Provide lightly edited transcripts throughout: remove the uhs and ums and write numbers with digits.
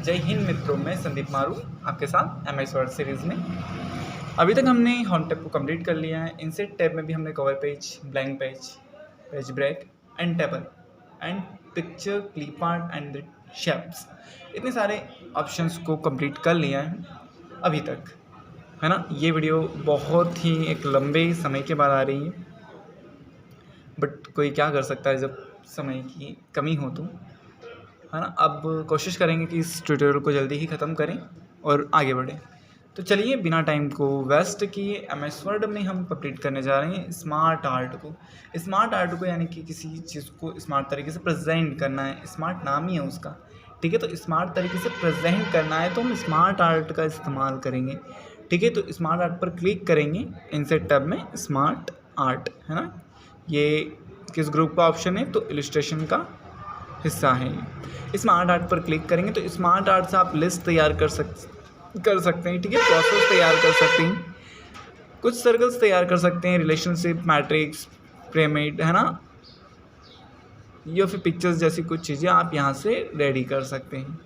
जय हिंद मित्रों, मैं संदीप मारू आपके साथ MS वर्ड सीरीज़ में। अभी तक हमने होम टैब को कंप्लीट कर लिया है। इंसर्ट टैब में भी हमने cover page, blank page, page break and table and picture, clip art and shapes, इतने सारे ऑप्शंस को कंप्लीट कर लिया है अभी तक, है ना। ये वीडियो बहुत ही एक लंबे समय के बाद आ रही है, बट कोई क्या कर सकता है जब समय की कमी हो तो, है ना। अब कोशिश करेंगे कि इस ट्यूटोरियल को जल्दी ही ख़त्म करें और आगे बढ़ें। तो चलिए बिना टाइम को वेस्ट किए MS वर्ड में हम कंप्लीट करने जा रहे हैं स्मार्ट आर्ट को। स्मार्ट आर्ट को यानी कि किसी चीज़ को स्मार्ट तरीके से प्रेजेंट करना है, स्मार्ट नाम ही है उसका, ठीक है। तो स्मार्ट तरीके से प्रेजेंट करना है तो हम स्मार्ट आर्ट का इस्तेमाल करेंगे, ठीक है। तो स्मार्ट आर्ट पर क्लिक करेंगे इंसर्ट टैब में, स्मार्ट आर्ट, है ना। ये किस ग्रुप का ऑप्शन है? तो इलस्ट्रेशन का हिस्सा है ये। स्मार्ट आर्ट पर क्लिक करेंगे तो स्मार्ट आर्ट से आप लिस्ट तैयार कर सकते हैं, ठीक है। प्रोसेस तैयार कर सकते हैं, कुछ सर्कल्स तैयार कर सकते हैं, रिलेशनशिप, मैट्रिक्स, पिरामिड, है ना, या फिर पिक्चर्स जैसी कुछ चीज़ें आप यहाँ से रेडी कर सकते हैं,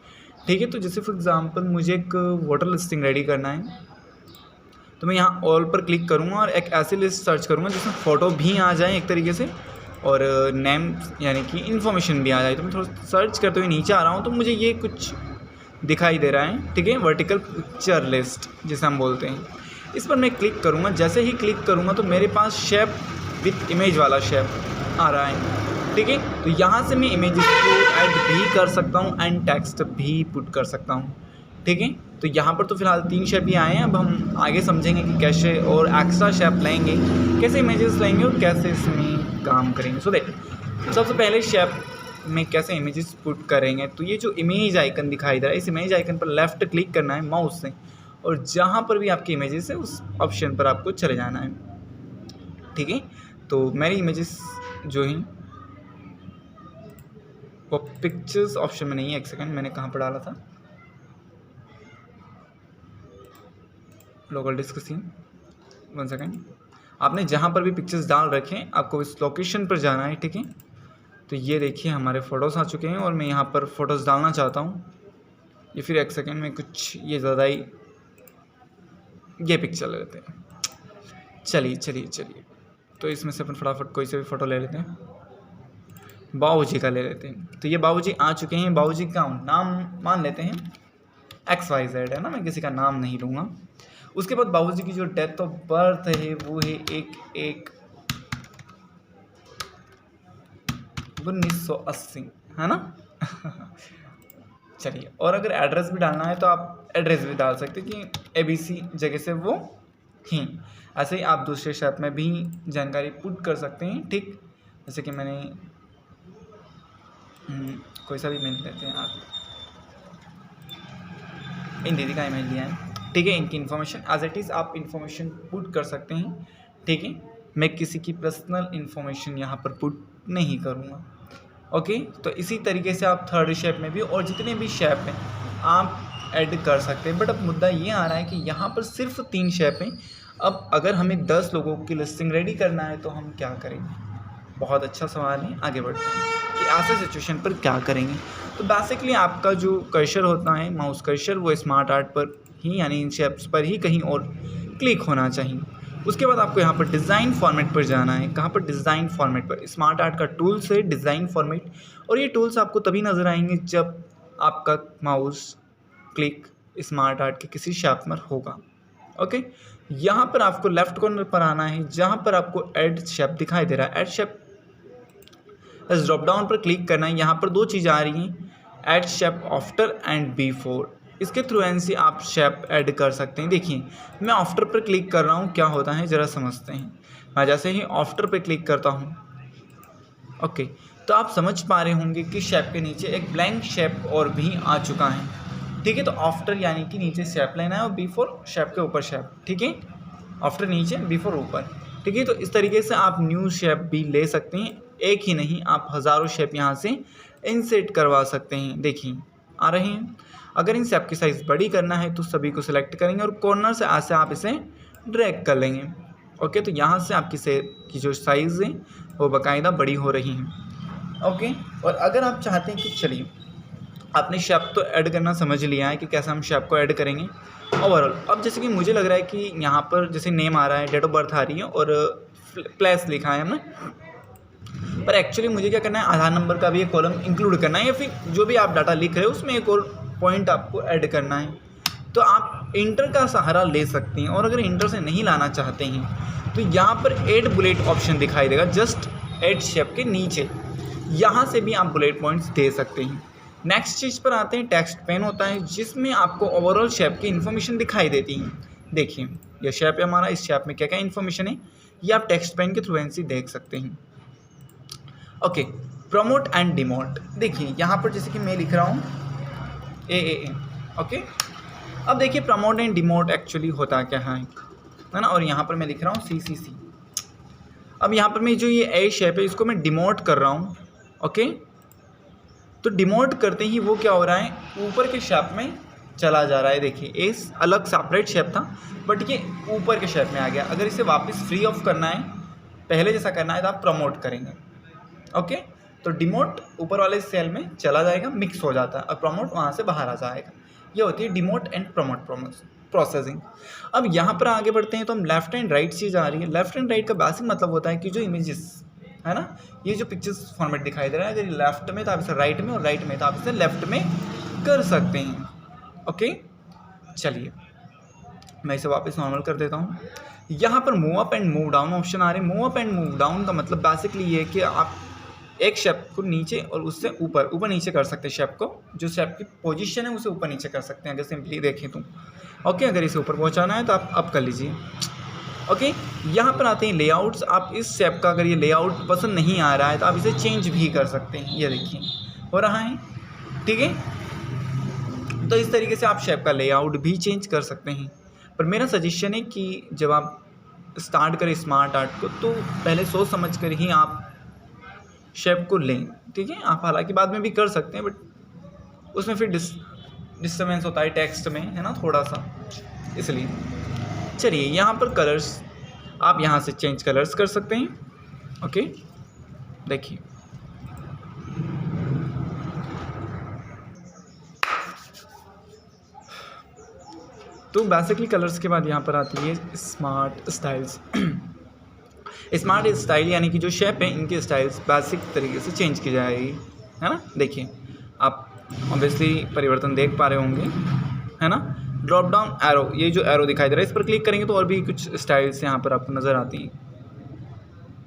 ठीक है। तो जैसे फॉर एग्जांपल मुझे एक वाटर लिस्टिंग रेडी करना है, तो मैं यहाँ ऑल पर क्लिक करूँगा और एक ऐसी लिस्ट सर्च करूँगा जिसमें फ़ोटो भी आ जाए एक तरीके से और नेम यानी कि इन्फॉर्मेशन भी आ जाए। तो मैं थोड़ा सर्च करते हुए नीचे आ रहा हूँ तो मुझे ये कुछ दिखाई दे रहा है, ठीक है। वर्टिकल पिक्चर लिस्ट जिसे हम बोलते हैं, इस पर मैं क्लिक करूँगा। जैसे ही क्लिक करूँगा तो मेरे पास शेप विथ इमेज वाला शेप आ रहा है, ठीक है। तो यहाँ से मैं इमेजेस को ऐड भी कर सकता हूँ एंड टेक्स्ट भी पुट कर सकता हूँ, ठीक है। तो यहाँ पर तो फिलहाल 3 शेप ही आए हैं। अब हम आगे समझेंगे कि कैसे और एक्स्ट्रा शेप लेंगे, कैसे इमेजेस लेंगे और कैसे इसमें काम करेंगे। सो देख, सबसे पहले शेप में कैसे इमेजेस पुट करेंगे। तो ये जो इमेज आइकन दिखाई दे रहा है, इस इमेज आइकन पर लेफ़्ट क्लिक करना है माउस से और जहाँ पर भी आपकी इमेजेस है उस ऑप्शन पर आपको चले जाना है, ठीक है। तो मेरी इमेजेस जो हैं वो पिक्चर्स ऑप्शन में नहीं है। एक सेकंड, मैंने कहाँ पर डाला था? Local disk C, 1 second. आपने जहाँ पर भी पिक्चर्स डाल रखें आपको इस लोकेशन पर जाना है, ठीक है। तो ये देखिए हमारे फ़ोटोज़ आ चुके हैं और मैं यहाँ पर फ़ोटोज़ डालना चाहता हूँ। ये फिर एक सेकंड में कुछ ये ज़्यादा ही ये पिक्चर ले लेते हैं। चलिए तो इसमें से अपन फटाफट कोई से भी फ़ोटो ले लेते हैं। बाबूजी का ले लेते हैं। तो ये बाबूजी आ चुके हैं। बाबूजी का नाम मान लेते हैं XYZ, है ना, मैं किसी का नाम नहीं लूँगा। उसके बाद बाबूजी की जो डेट ऑफ बर्थ है वो है 1/1/1980, है ना। चलिए, और अगर एड्रेस भी डालना है तो आप एड्रेस भी डाल सकते हैं कि ABC जगह से वो ही। ऐसे ही आप दूसरे शेप में भी जानकारी पुट कर सकते हैं, ठीक। जैसे कि मैंने कोई सा भी इमेज लेते हैं, आप इन दीदी का इमेज लिया है, ठीक है। इनकी इन्फॉर्मेशन एज इट इज़ आप इन्फॉर्मेशन पुट कर सकते हैं, ठीक है। मैं किसी की पर्सनल इन्फॉर्मेशन यहाँ पर पुट नहीं करूँगा, ओके। तो इसी तरीके से आप थर्ड शेप में भी और जितने भी शेप हैं आप ऐड कर सकते हैं। बट अब मुद्दा ये आ रहा है कि यहाँ पर सिर्फ 3 शेप हैं। अब अगर हमें 10 लोगों की लिस्टिंग रेडी करना है तो हम क्या करेंगे? बहुत अच्छा सवाल है। आगे बढ़ते हैं कि ऐसे सिचुएशन पर क्या करेंगे। तो बेसिकली आपका जो कर्सर होता है, माउस कर्सर, वो स्मार्ट आर्ट पर ही यानी इन शेप्स पर ही कहीं और क्लिक होना चाहिए। उसके बाद आपको यहाँ पर डिज़ाइन फॉर्मेट पर जाना है। कहाँ पर? डिज़ाइन फॉर्मेट पर। स्मार्ट आर्ट का टूल्स है डिज़ाइन फॉर्मेट, और ये टूल्स आपको तभी नज़र आएंगे जब आपका माउस क्लिक स्मार्ट आर्ट के किसी शेप पर होगा, ओके। यहाँ पर आपको लेफ्ट कॉर्नर पर आना है जहाँ पर आपको ऐड शेप दिखाई दे रहा है। ऐड शेप इस ड्रॉप डाउन पर क्लिक करना है। यहाँ पर 2 चीज़ आ रही हैं, add shape after and before. इसके थ्रू से आप शेप ऐड कर सकते हैं। देखिए मैं आफ्टर पर क्लिक कर रहा हूँ, क्या होता है ज़रा समझते हैं। मैं जैसे ही आफ्टर पर क्लिक करता हूँ, ओके, तो आप समझ पा रहे होंगे कि शेप के नीचे एक ब्लैंक शेप और भी आ चुका है, ठीक है। तो आफ्टर यानी कि नीचे शेप लेना है और बिफोर शेप के ऊपर शेप, ठीक है। आफ्टर नीचे, बिफोर ऊपर, ठीक है। तो इस तरीके से आप न्यू शेप भी ले सकते हैं। एक ही नहीं, आप हज़ारों शेप यहाँ से इंसर्ट करवा सकते हैं। देखिए आ रहे हैं। अगर इन शेप की साइज़ बड़ी करना है तो सभी को सिलेक्ट करेंगे और कॉर्नर से ऐसे आप इसे ड्रैग कर लेंगे, ओके। तो यहाँ से आपकी शेप की जो साइज़ है वो बाकायदा बड़ी हो रही है, ओके। और अगर आप चाहते हैं कि चलिए आपने शेप तो ऐड करना समझ लिया है कि कैसे हम शेप को ऐड करेंगे ओवरऑल। अब जैसे कि मुझे लग रहा है कि यहाँ पर जैसे नेम आ रहा है, डेट ऑफ बर्थ आ रही है और प्लेस लिखा है हमने, पर एक्चुअली मुझे क्या करना है, आधार नंबर का भी एक कॉलम इंक्लूड करना है, या फिर जो भी आप डाटा लिख रहे हो उसमें एक और पॉइंट आपको ऐड करना है। तो आप इंटर का सहारा ले सकते हैं, और अगर इंटर से नहीं लाना चाहते हैं तो यहाँ पर ऐड बुलेट ऑप्शन दिखाई देगा जस्ट ऐड शेप के नीचे, यहाँ से भी आप बुलेट पॉइंट्स दे सकते हैं। नेक्स्ट चीज़ पर आते हैं, टेक्स्ट पेन होता है जिसमें आपको ओवरऑल शेप की इन्फॉर्मेशन दिखाई देती है। देखिए यह शेप है हमारा, इस शेप में क्या क्या इन्फॉर्मेशन है ये आप टेक्स्ट पेन के थ्रू ऐसे देख सकते हैं। ओके, प्रमोट एंड डिमोट, देखिए यहाँ पर जैसे कि मैं लिख रहा हूँ ए। ओके, अब देखिए प्रमोट एंड डिमोट एक्चुअली होता क्या है ना, और यहाँ पर मैं लिख रहा हूँ सी। अब यहाँ पर मैं जो ये ए शेप है इसको मैं डिमोट कर रहा हूँ। ओके, तो डिमोट करते ही वो क्या हो रहा है, ऊपर के शेप में चला जा रहा है। देखिए ए अलग सेपरेट शेप था बट ये ऊपर के शेप में आ गया। अगर इसे वापस फ्री ऑफ करना है, पहले जैसा करना है, तो आप प्रमोट करेंगे। ओके, तो डिमोट ऊपर वाले सेल में चला जाएगा, मिक्स हो जाता है, और प्रमोट वहाँ से बाहर आ जाएगा। ये होती है डिमोट एंड प्रमोट प्रोसेसिंग। अब यहाँ पर आगे बढ़ते हैं तो हम लेफ्ट एंड राइट चीज़ आ रही है। लेफ्ट एंड राइट का बेसिक मतलब होता है कि जो इमेजेस है ना, ये जो पिक्चर्स फॉर्मेट दिखाई दे रहा है, अगर लेफ्ट में तो आप इसे राइट में, और राइट में तो आप इसे लेफ्ट में कर सकते हैं। ओके, चलिए मैं इसे वापस नॉर्मल कर देता हूँ। यहाँ पर move up and move down option आ रहे हैं। Move up and move down का मतलब बेसिकली ये है कि आप एक शेप को नीचे और उससे ऊपर नीचे कर सकते हैं। शेप को, जो शेप की पोजीशन है उसे ऊपर नीचे कर सकते हैं अगर सिंपली देखें तो। ओके, अगर इसे ऊपर पहुंचाना है तो आप अप कर लीजिए। ओके, यहाँ पर आते हैं लेआउट्स। आप इस शेप का अगर ये लेआउट पसंद नहीं आ रहा है तो आप इसे चेंज भी कर सकते हैं। ये देखिए हो रहा है, ठीक है। तो इस तरीके से आप शेप का लेआउट भी चेंज कर सकते हैं। पर मेरा सजेशन है कि जब आप स्टार्ट करें स्मार्ट आर्ट को तो पहले सोच समझ कर ही आप शेप को लें, ठीक है। आप हालांकि बाद में भी कर सकते हैं बट उसमें फिर डिस्टर्बेंस होता है टेक्स्ट में, है ना, थोड़ा सा, इसलिए। चलिए यहाँ पर कलर्स, आप यहाँ से चेंज कलर्स कर सकते हैं। ओके, देखिए तो बेसिकली कलर्स के बाद यहाँ पर आती है स्मार्ट स्टाइल्स। स्मार्ट स्टाइल यानी कि जो शेप है इनके स्टाइल्स बेसिक तरीके से चेंज की जाएगी, है ना। देखिए आप ऑब्वियसली परिवर्तन देख पा रहे होंगे, है ना। ड्रॉप डाउन एरो, ये जो एरो दिखाई दे रहा है इस पर क्लिक करेंगे तो और भी कुछ स्टाइल्स यहाँ पर आपको नज़र आती हैं,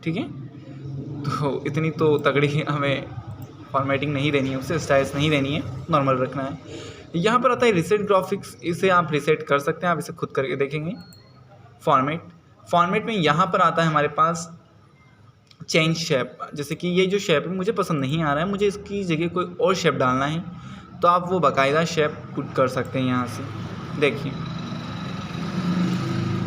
ठीक है। तो इतनी तो तगड़ी हमें फॉर्मेटिंग नहीं देनी है, उससे स्टाइल्स नहीं देनी है, नॉर्मल रखना है। यहाँ पर आता है रिसेट ग्राफिक्स, इसे आप रिसेट कर सकते हैं, आप इसे खुद करके देखेंगे। फॉर्मेट में यहाँ पर आता है हमारे पास चेंज शेप, जैसे कि ये जो शेप है मुझे पसंद नहीं आ रहा है, मुझे इसकी जगह कोई और शेप डालना है, तो आप वो बाकायदा शेप पुट कर सकते हैं यहाँ से, देखिए,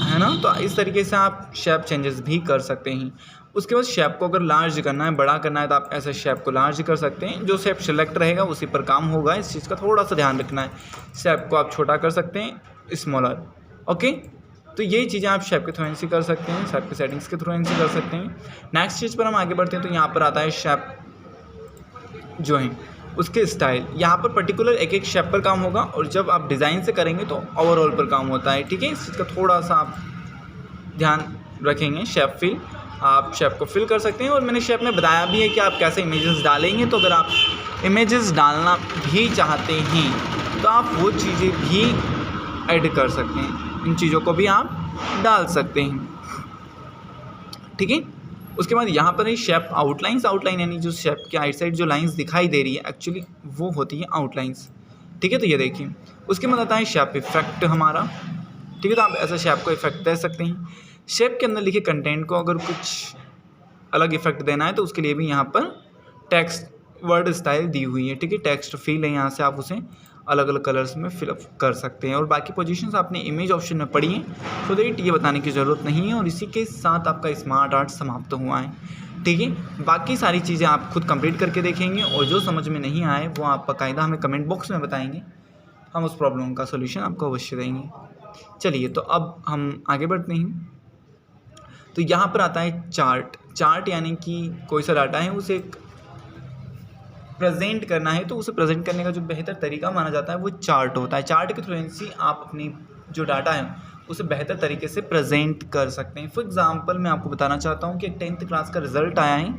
है ना। तो इस तरीके से आप शेप चेंजेस भी कर सकते हैं। उसके बाद शेप को अगर लार्ज करना है, बड़ा करना है, तो आप ऐसे शेप को लार्ज कर सकते हैं। जो शेप सेलेक्ट रहेगा उसी पर काम होगा, इस चीज़ का थोड़ा सा ध्यान रखना है। शेप को आप छोटा कर सकते हैं, स्मॉलर। ओके, तो ये चीज़ें आप शेप के थ्रू ऐसे कर सकते हैं, शेप के सेटिंग्स के थ्रू ऐसे कर सकते हैं। नेक्स्ट चीज़ पर हम आगे बढ़ते हैं तो यहाँ पर आता है शेप जो है उसके स्टाइल। यहाँ पर पर्टिकुलर एक एक शेप पर काम होगा, और जब आप डिज़ाइन से करेंगे तो ओवरऑल पर काम होता है, ठीक है। इस चीज़ का थोड़ा सा आप ध्यान रखेंगे। शेप फिल, आप शेप को फिल कर सकते हैं, और मैंने शेप में बताया भी है कि आप कैसे इमेजेस डालेंगे। तो अगर आप इमेजेस डालना भी चाहते हैं तो आप वो चीज़ें भी ऐड कर सकते हैं, इन चीज़ों को भी आप डाल सकते हैं, ठीक है। उसके बाद यहाँ पर है शेप आउटलाइंस। आउटलाइन यानी जो शेप के आइट साइड जो लाइंस दिखाई दे रही है एक्चुअली वो होती है आउटलाइंस, ठीक है। तो ये देखिए, उसके बाद आता है शेप इफेक्ट हमारा, ठीक है। तो आप ऐसा शेप को इफेक्ट दे सकते हैं। शेप के अंदर लिखे कंटेंट को अगर कुछ अलग इफेक्ट देना है तो उसके लिए भी यहाँ पर टेक्स्ट वर्ड स्टाइल दी हुई है, ठीक है। टेक्स्ट फील है, यहाँ से आप उसे अलग अलग कलर्स में फिलअप कर सकते हैं। और बाकी पोजीशंस आपने इमेज ऑप्शन में पढ़ी हैं, तो दैट ये बताने की ज़रूरत नहीं है। और इसी के साथ आपका स्मार्ट आर्ट समाप्त हुआ है, ठीक है। बाकी सारी चीज़ें आप खुद कंप्लीट करके देखेंगे, और जो समझ में नहीं आए वो आप बाकायदा हमें कमेंट बॉक्स में बताएंगे, हम उस प्रॉब्लम का सोल्यूशन आपको अवश्य देंगे। चलिए, तो अब हम आगे बढ़ते हैं। तो यहाँ पर आता है चार्ट। चार्ट यानी कि कोई सा डाटा है उसे एक प्रेजेंट करना है तो उसे प्रेजेंट करने का जो बेहतर तरीका माना जाता है वो चार्ट होता है। चार्ट के थ्रू ही आप अपनी जो डाटा है उसे बेहतर तरीके से प्रेजेंट कर सकते हैं। फॉर एग्जांपल मैं आपको बताना चाहता हूँ कि 10th क्लास का रिज़ल्ट आया है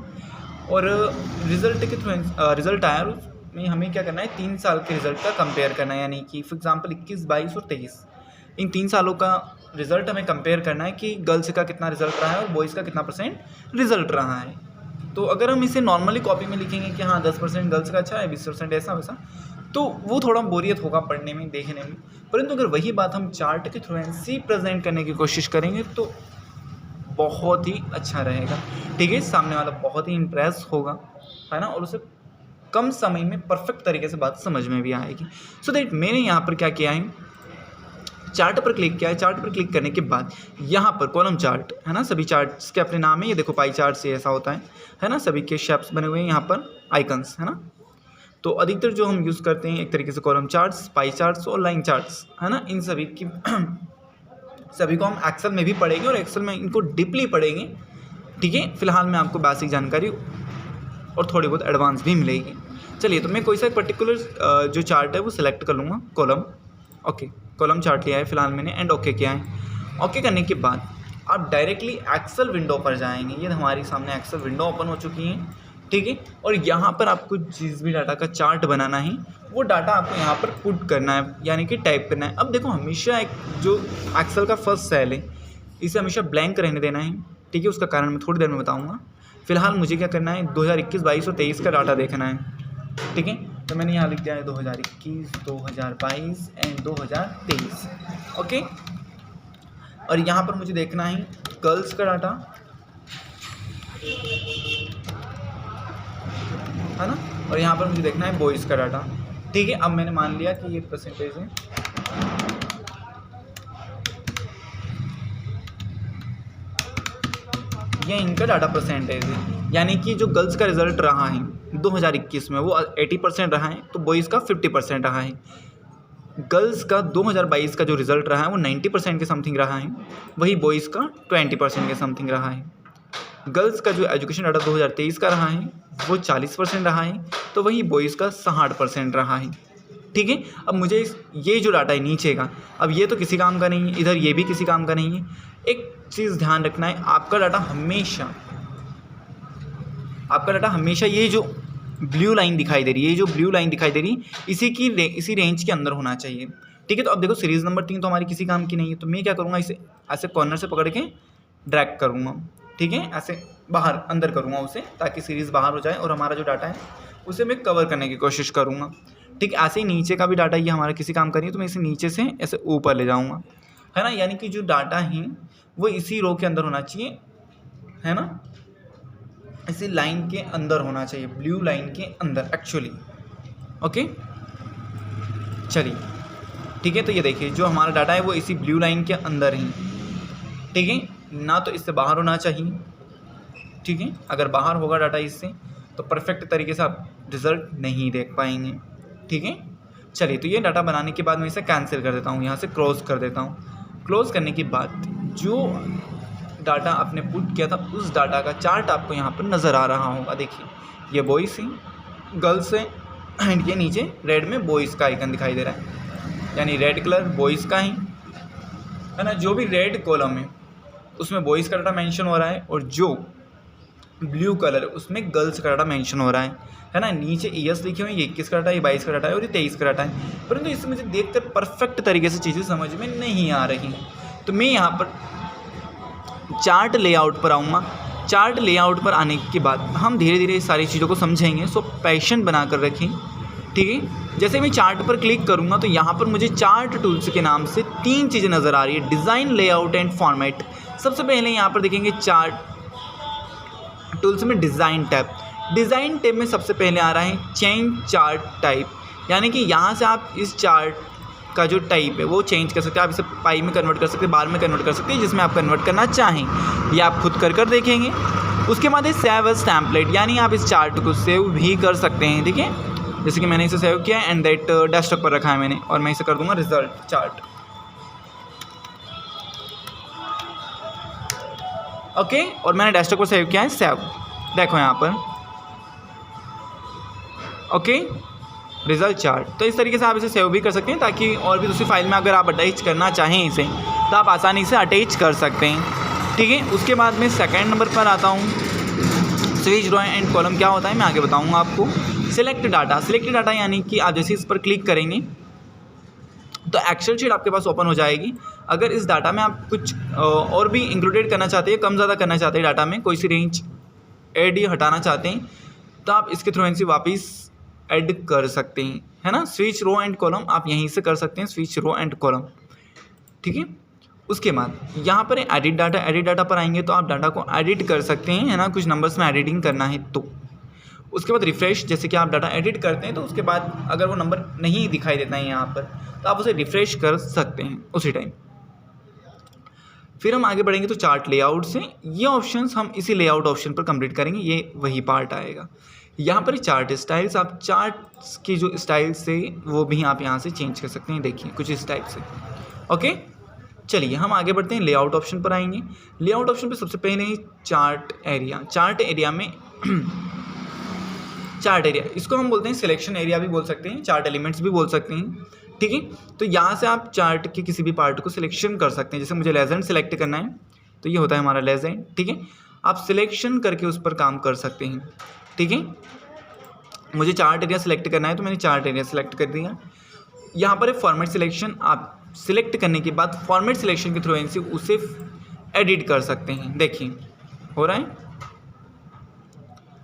और रिज़ल्ट के थ्रू रिज़ल्ट आया और उसमें हमें क्या करना है 3 साल के रिज़ल्ट का कंपेयर करना है, यानी कि फॉर एग्जांपल 21, 22 और 23 इन 3 सालों का रिज़ल्ट हमें कंपेयर करना है कि गर्ल्स का कितना रिज़ल्ट रहा है और बॉयज़ का कितना परसेंट रिज़ल्ट रहा है। तो अगर हम इसे नॉर्मली कॉपी में लिखेंगे कि हाँ 10% गर्ल्स का अच्छा है, 20% ऐसा वैसा, तो वो थोड़ा बोरियत होगा पढ़ने में, देखने में। परंतु अगर वही बात हम चार्ट के थ्रू ऐसे प्रेजेंट करने की कोशिश करेंगे तो बहुत ही अच्छा रहेगा। ठीक है, सामने वाला बहुत ही इम्प्रेस होगा, है ना, और उसे कम समय में परफेक्ट तरीके से बात समझ में भी आएगी। सो दैट मैंने यहाँ पर क्या किया है, चार्ट पर क्लिक किया है। चार्ट पर क्लिक करने के बाद यहाँ पर कॉलम चार्ट है ना, सभी चार्ट्स के अपने नाम है। ये देखो पाई चार्ट से ऐसा होता है ना, सभी के शेप्स बने हुए हैं यहाँ पर, आइकन्स, है ना। तो अधिकतर जो हम यूज़ करते हैं एक तरीके से कॉलम चार्ट्स, पाई चार्ट्स और लाइन चार्ट्स, है ना। इन सभी की सभी को हम एक्सेल में भी पढ़ेंगे और एक्सेल में इनको डीपली पढ़ेंगे। ठीक है, फिलहाल मैं आपको बेसिक जानकारी और थोड़ी बहुत एडवांस भी मिलेगी। चलिए, तो मैं कोई सा पर्टिकुलर जो चार्ट है वो सिलेक्ट कर लूँगा, कॉलम। ओके, कॉलम चार्ट लिया है फिलहाल मैंने एंड ओके किया है। ओके करने के बाद आप डायरेक्टली एक्सेल विंडो पर जाएंगे। ये हमारे सामने एक्सेल विंडो ओपन हो चुकी है। ठीक है, और यहाँ पर आपको जिस भी डाटा का चार्ट बनाना है वो डाटा आपको यहाँ पर पुट करना है, यानी कि टाइप करना है। अब देखो, हमेशा एक जो एक्सेल का फर्स्ट सेल है इसे हमेशा ब्लैंक रहने देना है। ठीक है, उसका कारण मैं थोड़ी देर में बताऊँगा। फिलहाल मुझे क्या करना है, 2021, 22 और 23 का डाटा देखना है। ठीक है, तो मैंने यहाँ लिख दिया है 2021, 2022 एंड 2023। ओके, और यहाँ पर मुझे देखना है गर्ल्स का डाटा, है ना, और यहाँ पर मुझे देखना है बॉयज़ का डाटा। ठीक है, अब मैंने मान लिया कि ये परसेंटेज है। ये इनका डाटा परसेंटेज है, यानी कि जो गर्ल्स का रिजल्ट रहा है 2021 में वो 80% रहा है, तो बॉयज़ का 50% रहा है। गर्ल्स का 2022 का जो रिज़ल्ट रहा है वो 90% के समथिंग रहा है, वही बॉयज़ का 20% के समथिंग रहा है। गर्ल्स का जो एजुकेशन डाटा 2023 का रहा है वो 40% रहा है, तो वही बॉयज़ का 60% रहा है। ठीक है, अब मुझे ये जो डाटा है नीचे का, अब ये तो किसी काम का नहीं है, इधर ये भी किसी काम का नहीं है। एक चीज़ ध्यान रखना है, आपका डाटा हमेशा ये जो ब्लू लाइन दिखाई दे रही है, ये जो ब्लू लाइन दिखाई दे रही है, इसी रेंज के अंदर होना चाहिए। ठीक है, तो अब देखो सीरीज़ नंबर 3 तो हमारी किसी काम की नहीं है, तो मैं क्या करूँगा, इसे ऐसे कॉर्नर से पकड़ के ड्रैग करूँगा। ठीक है, ऐसे बाहर अंदर करूँगा उसे, ताकि सीरीज़ बाहर हो जाए और हमारा जो डाटा है उसे मैं कवर करने की कोशिश करूँगा। ठीक, ऐसे ही नीचे का भी डाटा ये हमारा किसी काम का नहीं है, तो मैं इसे नीचे से ऐसे ऊपर ले जाऊँगा, है ना, यानी कि जो डाटा है वो इसी रो के अंदर होना चाहिए, है ना, इसी लाइन के अंदर होना चाहिए, ब्लू लाइन के अंदर एक्चुअली। ओके, चलिए, ठीक है, तो ये देखिए जो हमारा डाटा है वो इसी ब्लू लाइन के अंदर ही। ठीक है, ना तो इससे बाहर होना चाहिए। ठीक है, अगर बाहर होगा डाटा इससे तो परफेक्ट तरीके से आप रिज़ल्ट नहीं देख पाएंगे। ठीक है, चलिए, तो ये डाटा बनाने के बाद मैं इसे कैंसिल कर देता हूँ, यहाँ से क्लोज़ कर देता हूँ। क्लोज़ करने के बाद जो डाटा आपने पुट किया था उस डाटा का चार्ट आपको यहाँ पर नज़र आ रहा होगा। देखिए, ये बॉयज़ है, गर्ल्स है, एंड ये नीचे रेड में बॉयज़ का आइकन दिखाई दे रहा है, यानी रेड कलर बॉयज़ का है ना। जो भी रेड कॉलम है उसमें बॉयज़ का डाटा मेंशन हो रहा है, और जो ब्लू कलर है उसमें गर्ल्स का डाटा मेंशन हो रहा है ना। नीचे ईयर्स लिखे हुए हैं, ये 21 का डाटा है, ये 22 का डाटा है और ये 23 का डाटा है, परंतु इससे मुझे देखकर परफेक्ट तरीके से चीज़ें समझ में नहीं आ रही। तो मैं यहाँ पर चार्ट लेआउट पर आऊँगा। चार्ट लेआउट पर आने के बाद हम धीरे धीरे सारी चीज़ों को समझेंगे, सो पैशन बना कर रखें। ठीक है, जैसे मैं चार्ट पर क्लिक करूँगा तो यहाँ पर मुझे चार्ट टूल्स के नाम से 3 चीज़ें नज़र आ रही है, डिज़ाइन, लेआउट एंड फॉर्मेट। सबसे पहले यहाँ पर देखेंगे चार्ट टूल्स में डिज़ाइन टैब। डिज़ाइन टैब में सबसे पहले आ रहा है चेंज चार्ट टाइप, यानी कि यहाँ से आप इस चार्ट का जो टाइप है वो चेंज कर सकते हैं। आप इसे पाई में कन्वर्ट कर सकते हैं, बार में कन्वर्ट कर सकते हैं, जिसमें आप कन्वर्ट करना चाहें, ये आप खुद कर देखेंगे। उसके बाद है सेव एज टेम्पलेट, यानी आप इस चार्ट को सेव भी कर सकते हैं। ठीक है, जैसे कि मैंने इसे सेव किया एंड दैट डेस्कटॉप पर रखा है मैंने, और मैं इसे कर दूंगा रिजल्ट चार्ट। ओके, और मैंने डेस्कटॉप पर सेव किया है सेव। देखो यहाँ पर ओके, रिजल्ट चार्ट। तो इस तरीके से आप इसे सेव भी कर सकते हैं ताकि और भी दूसरी फाइल में अगर आप अटैच करना चाहें इसे तो आप आसानी से अटैच कर सकते हैं, ठीक है। उसके बाद मैं सेकंड नंबर पर आता हूँ। स्विच रो एंड कॉलम क्या होता है मैं आगे बताऊँगा आपको। सिलेक्ट डाटा, सिलेक्ट डाटा यानी कि आप जैसे इस पर क्लिक करेंगे तो एक्सेल शीट आपके पास ओपन हो जाएगी। अगर इस डाटा में आप कुछ और भी इंक्लूडेड करना चाहते हैं, कम ज़्यादा करना चाहते हैं डाटा में, कोई सी रेंज ऐड या हटाना चाहते हैं तो आप इसके थ्रू इनसे वापस ऐड कर सकते हैं, है ना। स्विच रो एंड कॉलम आप यहीं से कर सकते हैं, स्विच रो एंड कॉलम, ठीक है। उसके बाद यहाँ पर एडिट डाटा, एडिट डाटा पर आएंगे तो आप डाटा को एडिट कर सकते हैं, है ना, कुछ नंबर्स में एडिटिंग करना है तो। उसके बाद रिफ़्रेश, जैसे कि आप डाटा एडिट करते हैं तो उसके बाद अगर वो नंबर नहीं दिखाई देता है यहाँ पर तो आप उसे रिफ़्रेश कर सकते हैं उसी टाइम। फिर हम आगे बढ़ेंगे तो चार्ट लेआउट से, ये ऑप्शंस हम इसी लेआउट ऑप्शन पर कंप्लीट करेंगे, ये वही पार्ट आएगा। यहाँ पर चार्ट स्टाइल्स, आप चार्ट्स की जो स्टाइल्स से वो भी आप यहाँ से चेंज कर सकते हैं, देखिए कुछ इस टाइप से। ओके, चलिए हम आगे बढ़ते हैं, लेआउट ऑप्शन पर आएंगे। लेआउट ऑप्शन पर सबसे पहले ही चार्ट एरिया, चार्ट एरिया में चार्ट एरिया, इसको हम बोलते हैं सिलेक्शन एरिया भी बोल सकते हैं, चार्ट एलिमेंट्स भी बोल सकते हैं, ठीक है। तो यहाँ से आप चार्ट के किसी भी पार्ट को सिलेक्शन कर सकते हैं। जैसे मुझे लेजेंड सेलेक्ट करना है तो ये होता है हमारा लेजेंड, ठीक है। आप सिलेक्शन करके उस पर काम कर सकते हैं, ठीक है। मुझे चार्ट एरिया सेलेक्ट करना है तो मैंने चार्ट एरिया सेलेक्ट कर दिया। यहाँ पर है फॉर्मेट सिलेक्शन, आप सिलेक्ट करने के बाद फॉर्मेट सिलेक्शन के थ्रू इनसे उसे एडिट कर सकते हैं, देखिए हो रहा है।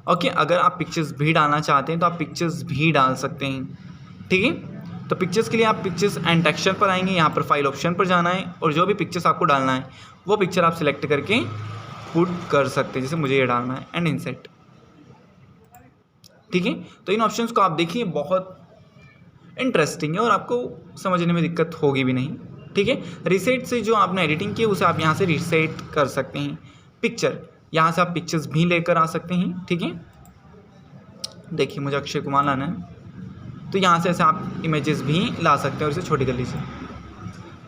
ओके, अगर आप पिक्चर्स भी डालना चाहते हैं तो आप पिक्चर्स भी डाल सकते हैं, ठीक है। तो पिक्चर्स के लिए आप पिक्चर्स एंड टेक्सचर पर आएंगे, यहाँ पर फाइल ऑप्शन पर जाना है और जो भी पिक्चर्स आपको डालना है वो पिक्चर आप सिलेक्ट करके पुट कर सकते हैं। जैसे मुझे ये डालना है एंड इंसर्ट, ठीक है। तो इन ऑप्शंस को आप देखिए, बहुत इंटरेस्टिंग है और आपको समझने में दिक्कत होगी भी नहीं, ठीक है। रीसेट से जो आपने एडिटिंग की उसे आप यहाँ से रीसेट कर सकते हैं। पिक्चर, यहाँ से आप पिक्चर्स भी लेकर आ सकते हैं, ठीक है। देखिए मुझे अक्षय कुमार लाना है तो यहाँ से ऐसे आप इमेजेस भी ला सकते हैं और इसे छोटी गली से,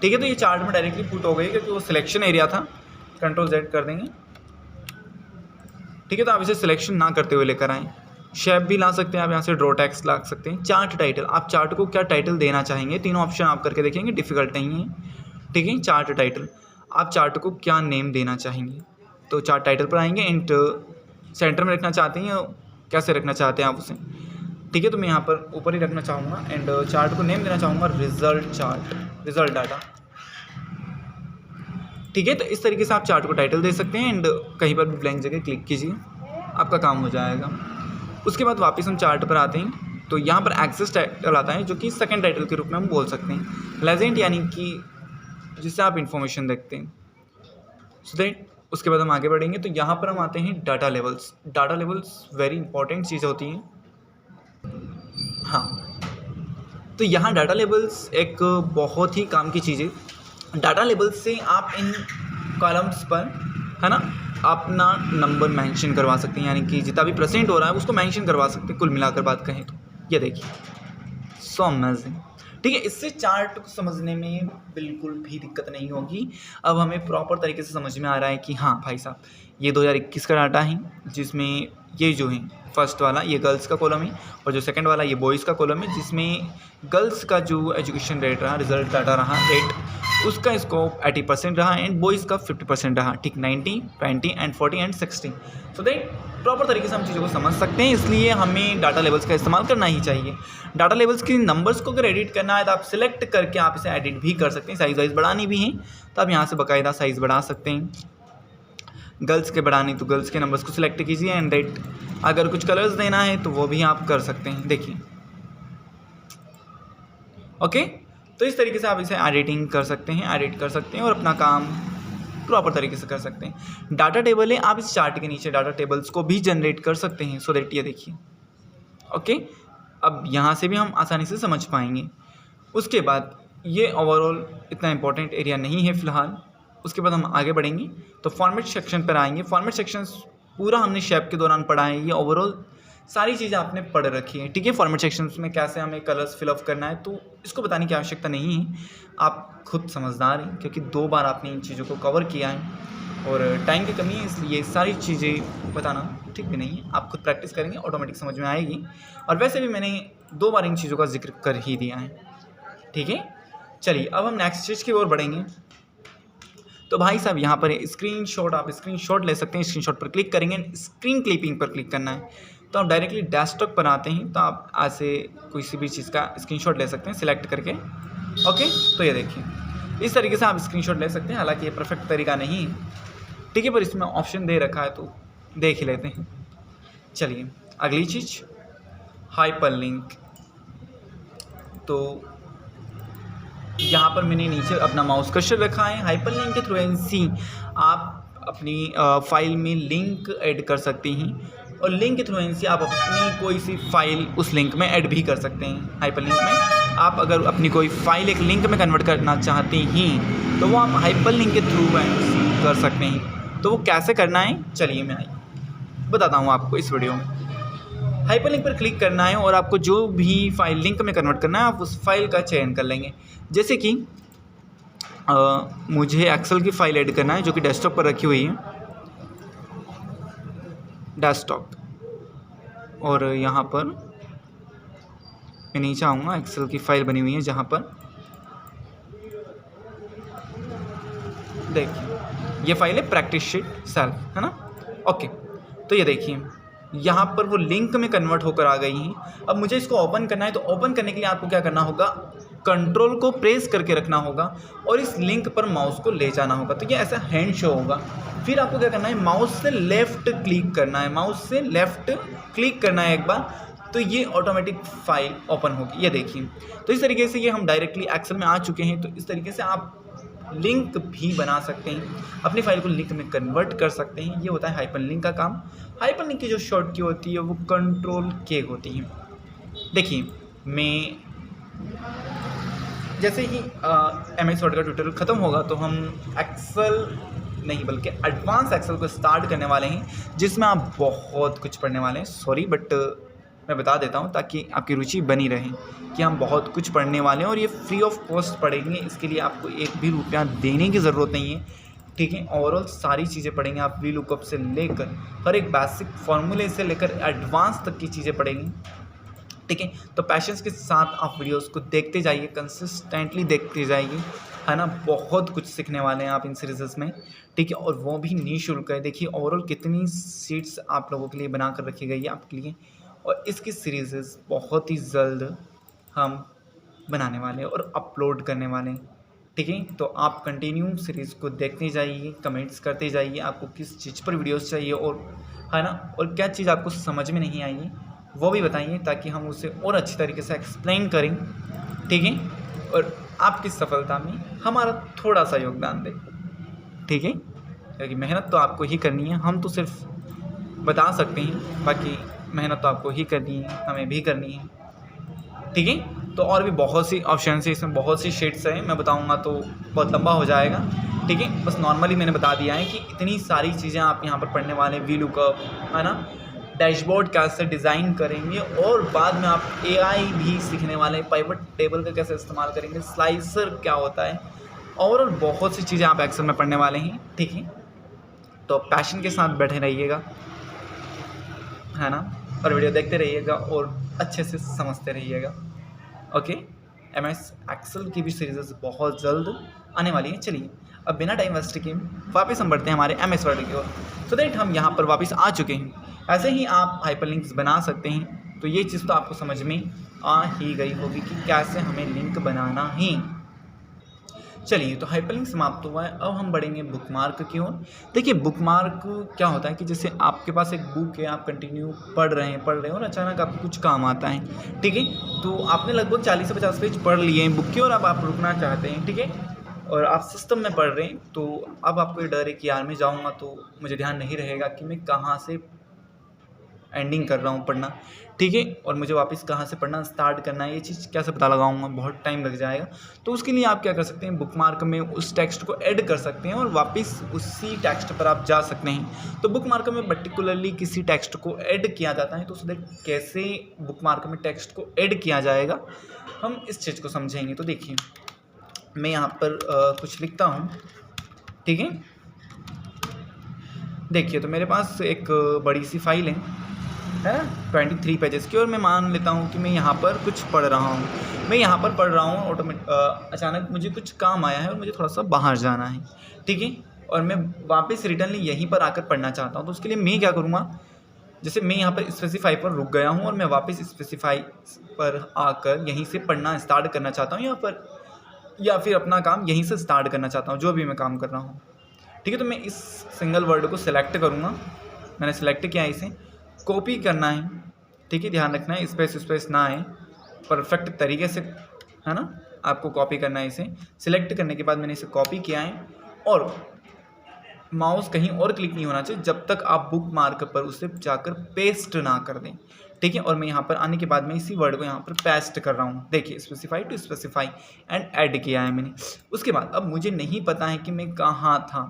ठीक है। तो ये चार्ट में डायरेक्टली पुट हो गई क्योंकि वो सिलेक्शन एरिया था। कंट्रोल Z कर देंगे, ठीक है। तो आप इसे सिलेक्शन ना करते हुए लेकर आएँ। शेप भी ला सकते हैं आप, यहाँ से ड्रॉ टेक्स्ट ला सकते हैं। चार्ट टाइटल, आप चार्ट को क्या टाइटल देना चाहेंगे, तीनों ऑप्शन आप करके देखेंगे, डिफ़िकल्ट नहीं है, ठीक है। चार्ट टाइटल, आप चार्ट को क्या नेम देना चाहेंगे तो चार्ट टाइटल पर आएंगे। एंड सेंटर में रखना चाहते हैं या कैसे रखना चाहते हैं आप उसे, ठीक है। तो मैं यहाँ पर ऊपर ही रखना चाहूँगा एंड चार्ट को नेम देना चाहूँगा रिजल्ट चार्ट, रिजल्ट डाटा, ठीक है। तो इस तरीके से आप चार्ट को टाइटल दे सकते हैं एंड कहीं पर भी ब्लैंक जगह क्लिक कीजिए, आपका काम हो जाएगा। उसके बाद वापस हम चार्ट पर आते हैं तो यहाँ पर एक्सेस टाइटल आता है जो कि सेकंड टाइटल के रूप में हम बोल सकते हैं। लेजेंड यानी कि जिससे आप इंफॉर्मेशन देखते हैं, सो दैट। उसके बाद हम आगे बढ़ेंगे तो यहाँ पर हम आते हैं data levels. Data levels very important चीज़ होती हैं, हाँ। तो यहाँ डाटा लेवल्स एक बहुत ही काम की चीज़ है। डाटा लेवल्स से आप इन कॉलम्स पर, है ना, अपना नंबर मेंशन करवा सकते हैं, यानी कि जितना भी % हो रहा है उसको मेंशन करवा सकते हैं। कुल मिलाकर बात कहें तो ये देखिए, सो अमेजिंग, ठीक है। इससे चार्ट को समझने में बिल्कुल भी दिक्कत नहीं होगी। अब हमें प्रॉपर तरीके से समझ में आ रहा है कि हाँ भाई साहब, ये 2021 का डाटा है जिसमें ये जो है फर्स्ट वाला ये गर्ल्स का कॉलम है और जो सेकंड वाला ये बॉयज़ का कॉलम है, जिसमें गर्ल्स का जो एजुकेशन रेट रहा, रिजल्ट डाटा रहा रेट, उसका स्कोप 80% रहा एंड बॉयज़ का 50% रहा, ठीक। 90, 20 and 40 and 60, so that proper तरीके से हम चीज़ों को समझ सकते हैं। इसलिए हमें डाटा लेवल्स का इस्तेमाल करना ही चाहिए। डाटा लेवल्स के नंबर्स को अगर एडिट करना है तो आप सिलेक्ट करके आप इसे एडिट भी कर सकते हैं। साइज़ वाइज बढ़ानी भी है तो आप यहाँ से बाकायदा साइज़ बढ़ा सकते हैं। गर्ल्स के बढ़ानी तो गर्ल्स के नंबर्स को सिलेक्ट कीजिए एंड दैट। अगर कुछ कलर्स देना है तो वो भी आप कर सकते हैं, देखिए, ओके। तो इस तरीके से आप इसे एडिटिंग कर सकते हैं, एडिट कर सकते हैं और अपना काम प्रॉपर तरीके से कर सकते हैं। डाटा टेबल है, आप इस चार्ट के नीचे डाटा टेबल्स को भी जनरेट कर सकते हैं, सो दैट ये देखिए, ओके। अब यहाँ से भी हम आसानी से समझ पाएंगे। उसके बाद ये ओवरऑल इतना इंपॉर्टेंट एरिया नहीं है फ़िलहाल। उसके बाद हम आगे बढ़ेंगे तो फॉर्मेट सेक्शन पर आएंगे। फॉर्मेट सेक्शन पूरा हमने शेप के दौरान पढ़ा है, ये ओवरऑल सारी चीज़ें आपने पढ़ रखी हैं, ठीक है। फॉर्मेट सेक्शन में कैसे हमें कलर्स फिलअप करना है तो इसको बताने की आवश्यकता नहीं है, आप खुद समझदार हैं क्योंकि 2 बार आपने इन चीज़ों को कवर किया है, और टाइम की कमी है, इसलिए सारी चीज़ें बताना ठीक भी नहीं है। आप खुद प्रैक्टिस करेंगे ऑटोमेटिक समझ में आएगी। और वैसे भी मैंने 2 बार इन चीज़ों का जिक्र कर ही दिया है, ठीक है। चलिए अब हम नेक्स्ट चीज़ की ओर बढ़ेंगे। तो भाई साहब यहाँ पर स्क्रीनशॉट, आप स्क्रीनशॉट ले सकते हैं। स्क्रीनशॉट पर क्लिक करेंगे, स्क्रीन क्लिपिंग पर क्लिक करना है तो आप डायरेक्टली डेस्कटॉप पर आते हैं। तो आप ऐसे किसी भी चीज़ का स्क्रीनशॉट ले सकते हैं सिलेक्ट करके। ओके, तो ये देखिए इस तरीके से आप स्क्रीनशॉट ले सकते हैं। हालांकि ये परफेक्ट तरीका नहीं है, ठीक है, पर इसमें ऑप्शन दे रखा है तो देख ही लेते हैं। चलिए अगली चीज़ हाइपरलिंक। तो यहाँ पर मैंने नीचे अपना माउस कर्सर रखा है। हाइपरलिंक के थ्रू आप अपनी फाइल में लिंक ऐड कर सकते हैं और लिंक के थ्रू आप अपनी कोई सी फाइल उस लिंक में ऐड भी कर सकते हैं। हाइपरलिंक में आप अगर अपनी कोई फाइल एक लिंक में कन्वर्ट करना चाहते हैं तो वो आप हाइपरलिंक के थ्रू कर सकते हैं। तो वो कैसे करना है चलिए मैं बताता हूँ आपको इस वीडियो में। हाइपरलिंक पर क्लिक करना है और आपको जो भी फाइल लिंक में कन्वर्ट करना है आप उस फाइल का चयन कर लेंगे। जैसे कि मुझे एक्सेल की फ़ाइल ऐड करना है जो कि डेस्कटॉप पर रखी हुई है, डेस्कटॉप। और यहाँ पर मैं नीचे आऊँगा, एक्सेल की फ़ाइल बनी हुई है जहाँ पर देखिए ये फाइल है प्रैक्टिस शीट सेल्फ, है ना। ओके, तो ये देखिए यहाँ पर वो लिंक में कन्वर्ट होकर आ गई हैं। अब मुझे इसको ओपन करना है तो ओपन करने के लिए आपको क्या करना होगा, कंट्रोल को प्रेस करके रखना होगा और इस लिंक पर माउस को ले जाना होगा। तो ये ऐसा हैंड शो होगा। फिर आपको क्या करना है, माउस से लेफ़्ट क्लिक करना है, माउस से लेफ़्ट क्लिक करना है एक बार, तो ये ऑटोमेटिक फाइल ओपन होगी। ये देखिए तो इस तरीके से ये हम डायरेक्टली एक्सेल में आ चुके हैं। तो इस तरीके से आप लिंक भी बना सकते हैं, अपनी फाइल को लिंक में कन्वर्ट कर सकते हैं। ये होता है हाइपरलिंक का काम। हाइपरलिंक की जो शॉर्ट की होती है वो कंट्रोल के होती है। देखिए मैं जैसे ही MS वर्ड का ट्यूटोरियल ख़त्म होगा तो हम एक्सेल नहीं बल्कि एडवांस एक्सेल को स्टार्ट करने वाले हैं जिसमें आप बहुत कुछ पढ़ने वाले हैं। सॉरी बट मैं बता देता हूँ ताकि आपकी रुचि बनी रहे कि हम बहुत कुछ पढ़ने वाले हैं और ये फ्री ऑफ कॉस्ट पढ़ेंगे। इसके लिए आपको एक भी रुपया देने की ज़रूरत नहीं है, ठीक है। ओवरऑल सारी चीज़ें पढ़ेंगे आप, वी लुकअप से लेकर हर एक बेसिक फार्मूले से लेकर एडवांस तक की चीज़ें पढ़ेंगे, ठीक है। तो पैशंस के साथ आप वीडियोस को देखते जाइए, कंसिस्टेंटली देखते जाइए, है ना। बहुत कुछ सीखने वाले हैं आप इन सीरीज़ में, ठीक है। और वो भी निःशुल्क है। देखिए ओवरऑल कितनी सीट्स आप लोगों के लिए बना कर रखी गई है आपके लिए, और इसकी सीरीज़ बहुत ही जल्द हम बनाने वाले हैं और अपलोड करने वाले हैं, ठीक है। तो आप कंटिन्यू सीरीज़ को देखते जाइए, कमेंट्स करते जाइए आपको किस चीज़ पर वीडियोस चाहिए और, है ना, और क्या चीज़ आपको समझ में नहीं आई वो भी बताइए ताकि हम उसे और अच्छी तरीके से एक्सप्लेन करें, ठीक है। और आपकी सफलता में हमारा थोड़ा सा योगदान दें, ठीक है, क्योंकि मेहनत तो आपको ही करनी है। हम तो सिर्फ बता सकते हैं, बाकी मेहनत तो आपको ही करनी है, हमें भी करनी है, ठीक है। तो और भी बहुत सी ऑप्शन है इसमें, बहुत सी शीट्स हैं, मैं बताऊंगा तो बहुत लंबा हो जाएगा, ठीक है। बस नॉर्मली मैंने बता दिया है कि इतनी सारी चीज़ें आप यहाँ पर पढ़ने वाले हैं। वी लुकअप, है ना, डैशबोर्ड कैसे डिज़ाइन करेंगे और बाद में आप AI भी सीखने वाले हैं, पाइवट टेबल का कैसे इस्तेमाल करेंगे, स्लाइसर क्या होता है, और बहुत सी चीज़ें आप एक्सेल में पढ़ने वाले हैं, ठीक है। तो पैशन के साथ बैठे रहिएगा, है ना, और वीडियो देखते रहिएगा और अच्छे से समझते रहिएगा, ओके। MS एक्सेल की भी सीरीज़ बहुत जल्द आने वाली है। चलिए अब बिना टाइम वेस्ट के वापस हम बढ़ते हैं हमारे MS वर्ड की ओर। सो दैट हम यहाँ पर वापस आ चुके हैं। ऐसे ही आप हाइपरलिंक्स बना सकते हैं। तो ये चीज़ तो आपको समझ में आ ही गई होगी कि कैसे हमें लिंक बनाना है। चलिए तो हाइपरलिंक समाप्त हुआ है, अब हम बढ़ेंगे बुकमार्क की ओर। देखिए बुकमार्क क्या होता है कि जैसे आपके पास एक बुक है, आप कंटिन्यू पढ़ रहे हैं और अचानक आपको कुछ काम आता है, ठीक है। तो आपने लगभग 40 से 50 पेज पढ़ लिए हैं बुक के और अब आप रुकना चाहते हैं, ठीक है, और आप सिस्टम में पढ़ रहे हैं। तो अब आपको ये डर है कि यार मैं जाऊँगा तो मुझे ध्यान नहीं रहेगा कि मैं कहाँ से एंडिंग कर रहा हूँ पढ़ना, ठीक है, और मुझे वापस कहाँ से पढ़ना स्टार्ट करना है, ये चीज़ कैसे पता लगाऊंगा, बहुत टाइम लग जाएगा। तो उसके लिए आप क्या कर सकते हैं, बुकमार्क में उस टेक्स्ट को ऐड कर सकते हैं और वापस उसी टेक्स्ट पर आप जा सकते हैं। तो बुकमार्क में पर्टिकुलरली किसी टेक्स्ट को ऐड किया जाता है, तो उससे कैसे बुकमार्क में टेक्स्ट को ऐड किया जाएगा हम इस चीज़ को समझेंगे। तो देखिए मैं यहाँ पर कुछ लिखता हूँ, ठीक है, देखिए तो मेरे पास एक बड़ी सी फाइल है ना, 23 पेजेस की, और मैं मान लेता हूँ कि मैं यहाँ पर कुछ पढ़ रहा हूँ। मैं यहाँ पर पढ़ रहा हूँ, अचानक मुझे कुछ काम आया है और मुझे थोड़ा सा बाहर जाना है, ठीक है, और मैं वापस रिटर्नली यहीं पर आकर पढ़ना चाहता हूँ। तो उसके लिए मैं क्या करूँगा, जैसे मैं यहाँ पर स्पेसिफाई पर रुक गया हूँ और मैं वापस स्पेसिफाई पर आकर यहीं से पढ़ना स्टार्ट करना चाहता हूँ, या फिर अपना काम यहीं से स्टार्ट करना चाहता हूँ, जो भी मैं काम कर रहा हूँ, ठीक है। तो मैं इस सिंगल वर्ड को सिलेक्ट करूँगा, मैंने सिलेक्ट किया, इसे कॉपी करना है, ठीक है, ध्यान रखना है स्पेस ना आए, परफेक्ट तरीके से, है ना, आपको कॉपी करना है। इसे सिलेक्ट करने के बाद मैंने इसे कॉपी किया है, और माउस कहीं और क्लिक नहीं होना चाहिए जब तक आप बुक मार्क पर उसे जाकर पेस्ट ना कर दें, ठीक है। और मैं यहाँ पर आने के बाद मैं इसी वर्ड को यहाँ पर पेस्ट कर रहा हूँ, देखिए specify to specify and add किया है मैंने। उसके बाद अब मुझे नहीं पता है कि मैं कहाँ था,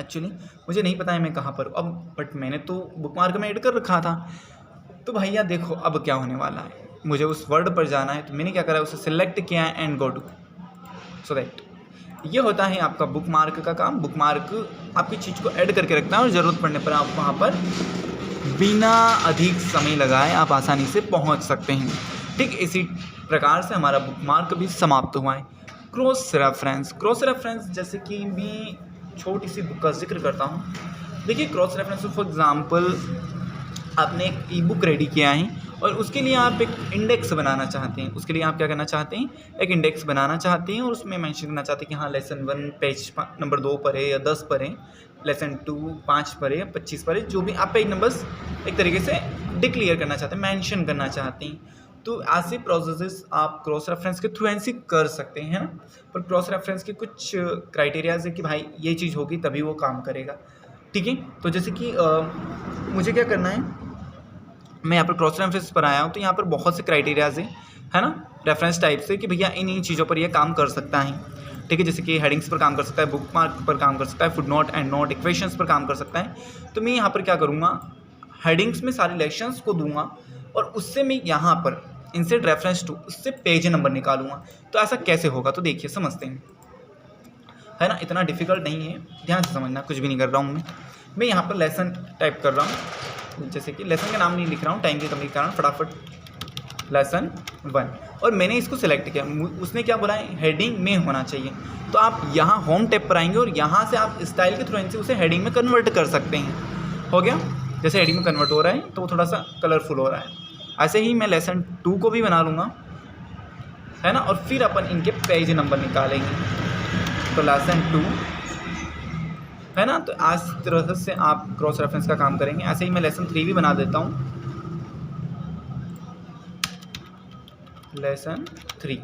एक्चुअली मुझे नहीं पता है मैं कहाँ पर अब, बट मैंने तो बुक मार्क में ऐड कर रखा था। तो भैया देखो अब क्या होने वाला है, मुझे उस वर्ड पर जाना है, तो मैंने क्या करा है, उसे सिलेक्ट किया है and go to, so that ये होता है आपका बुक मार्क का काम। बुक मार्क आपकी चीज़ को ऐड करके रखता है और ज़रूरत पड़ने पर आप वहाँ पर बिना अधिक समय लगाए आप आसानी से पहुँच सकते हैं, ठीक। इसी प्रकार से हमारा बुक मार्क भी समाप्त हुआ है। क्रॉस रेफरेंस जैसे कि मैं छोटी सी बुक का जिक्र करता हूँ। देखिए क्रॉस रेफरेंस, फॉर एग्जांपल आपने एक ई बुक रेडी किया है और उसके लिए आप एक इंडेक्स बनाना चाहते हैं। उसके लिए आप क्या करना चाहते हैं, एक इंडेक्स बनाना चाहते हैं और उसमें मेंशन करना चाहते हैं कि हाँ लेसन 1 पेज नंबर 2 पर है या 10 पर है, लेसन 2 5 पर है या 25 पर है, जो भी आप पेज नंबर्स एक तरीके से डिक्लेयर करना चाहते हैं, मेंशन करना चाहते हैं। तो ऐसे प्रोसेसेस आप क्रॉस रेफरेंस के थ्रू ऐसे कर सकते हैं, है ना। पर क्रॉस रेफरेंस के कुछ क्राइटेरियाज है कि भाई ये चीज़ होगी तभी वो काम करेगा, ठीक है। तो जैसे कि मुझे क्या करना है, मैं यहाँ पर क्रॉस रेफरेंस पर आया हूँ, तो यहाँ पर बहुत से क्राइटेरियाज है ना, रेफरेंस टाइप से, कि भैया इन चीज़ों पर यह काम कर सकता है, ठीक है। जैसे कि हेडिंग्स पर काम कर सकता है, बुक मार्क पर काम कर सकता है, foot note and note equations पर काम कर सकता है। तो मैं यहाँ पर क्या करूँगा, हेडिंग्स में सारे लेक्शंस को दूंगा और उससे मैं यहाँ पर इंसर्ट रेफरेंस टू, उससे पेज नंबर निकालूंगा। तो ऐसा कैसे होगा, तो देखिए समझते हैं, है ना, इतना डिफिकल्ट नहीं है, ध्यान से समझना, कुछ भी नहीं कर रहा हूँ मैं यहाँ पर लेसन टाइप कर रहा हूँ, जैसे कि लेसन का नाम नहीं लिख रहा हूँ टाइम की कमी के कारण, फटाफट लेसन 1, और मैंने इसको सिलेक्ट किया। उसने क्या बोला है, हेडिंग में होना चाहिए। तो आप यहाँ होम टैब पर आएंगे और यहाँ से आप स्टाइल के थ्रू से उसे हेडिंग में कन्वर्ट कर सकते हैं। हो गया, जैसे हेडिंग में कन्वर्ट हो रहा है तो वो थोड़ा सा कलरफुल हो रहा है। ऐसे ही मैं लेसन 2 को भी बना लूँगा, है ना, और फिर अपन इनके पेज नंबर निकालेंगे। तो लेसन 2, है ना, तो आज तरह से आप क्रॉस रेफरेंस का काम करेंगे। ऐसे ही मैं लेसन 3 भी बना देता हूँ, लेसन 3।